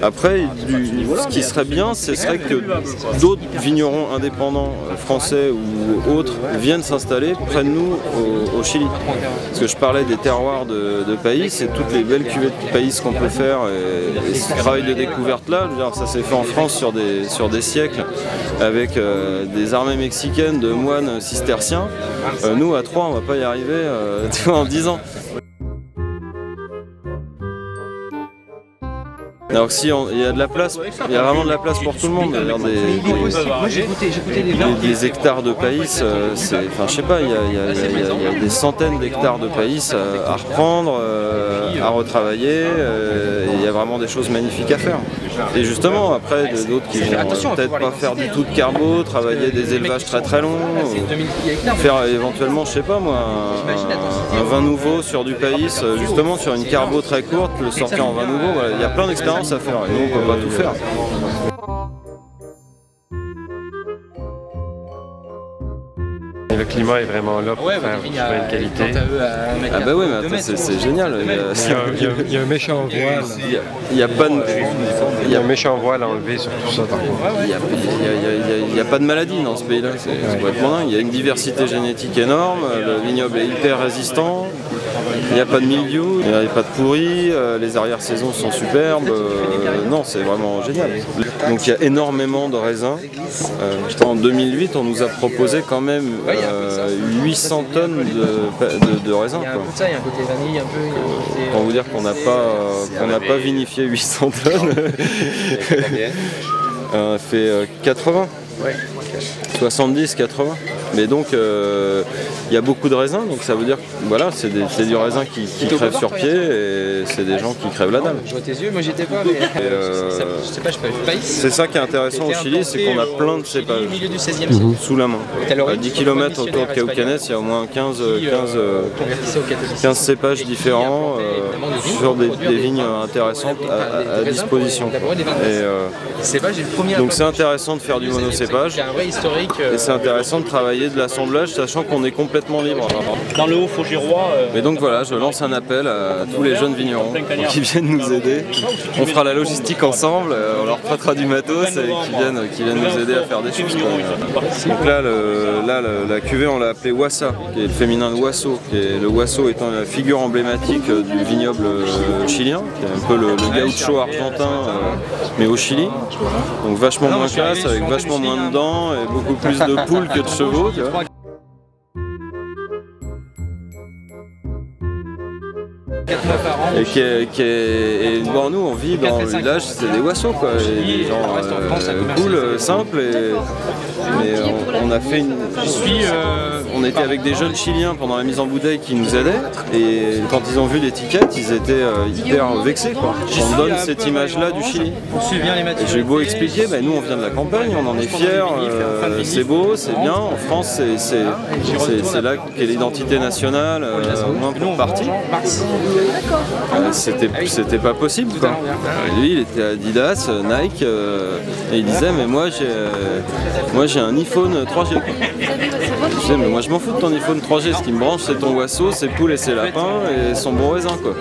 Après, ce qui serait bien, ce serait que d'autres vignerons indépendants français ou autres viennent s'installer près de nous au Chili. Parce que je parlais des terroirs de pays, c'est toutes les belles cuvées de pays qu'on peut faire et ce travail de découverte là, ça s'est fait en France sur des siècles avec des armées mexicaines de moines cisterciens. Nous à 3 on va pas y arriver en 10 ans. Alors si il y a de la place, il y a vraiment de la place pour tout le monde. Des hectares de pays, enfin je sais pas, il y a des centaines d'hectares de pays à reprendre, à retravailler. Il y a vraiment des choses magnifiques à faire. Et justement après d'autres qui vont peut-être pas faire du tout de carbo, travailler des élevages très longs, faire éventuellement je sais pas moi un vin nouveau sur du pays, justement sur une carbo très courte, le sortir en vin nouveau. Voilà. Il y a plein d'expériences à faire et nous on peut pas tout faire. Le climat est vraiment là pour faire du vin de qualité. Ah bah oui, mais attends, c'est génial. Il y a un méchant voile. Il y a pas de... Il y a un méchant voile à enlever sur tout ça par contre. Il n'y a pas de maladie dans ce pays-là. C'est complètement dingue. Il y a une diversité génétique énorme. Le vignoble est hyper résistant. Il n'y a pas de mildiou, il n'y a pas de pourri, les arrière-saisons sont superbes. Non, c'est vraiment génial. Donc il y a énormément de raisins. En 2008, on nous a proposé quand même 800 tonnes de raisins. Quoi. Pour vous dire qu'on n'a pas vinifié 800 tonnes. On a fait 80. 70, 80. Mais donc il y a beaucoup de raisins, donc ça veut dire que voilà, c'est du raisin qui crève sur pied et c'est des gens qui crèvent la dalle. Je vois tes yeux, moi j'étais pas, mais je sais pas, je peux pas. C'est ça qui est intéressant au Chili, c'est qu'on a plein de cépages sous la main. À 10 km autour de Cauquenes, il y a au moins 15 cépages différents sur des vignes intéressantes à disposition. Donc c'est intéressant de faire du monocépage et c'est intéressant de travailler de l'assemblage sachant qu'on est complètement libre. Dans le Haut-Faugirois. Mais donc voilà, je lance un appel à tous les jeunes vignerons qui viennent nous aider. On fera la logistique ensemble, on leur prêtera du matos et qui viennent nous aider à faire des choses. Donc là, la cuvée on l'a appelée Wassa, qui est le féminin de Wasso. Le Wasso étant la figure emblématique du vignoble chilien, qui est un peu le gaucho argentin, mais au Chili. Donc vachement moins classe, avec vachement moins de dents et beaucoup plus de poules que de chevaux. Tu vois. Et bon, nous on vit dans le village, c'est des Wassos quoi, et des gens cool, simples, mais on a fait on était avec des jeunes Chiliens pendant la mise en bouteille qui nous aidaient, et quand ils ont vu l'étiquette, ils étaient hyper vexés quoi. On donne cette image-là du Chili. Et j'ai beau expliquer, nous on vient de la campagne, on en est fiers, c'est beau, c'est bien, en France c'est là qu'est l'identité nationale, au moins pour partie. C'était pas possible quoi. Lui il était Adidas, Nike et il disait mais moi j'ai un iPhone 3G quoi. Je disais mais moi je m'en fous de ton iPhone 3G, ce qui me branche c'est ton Wasso, ses poules et ses lapins et son bon raisin quoi.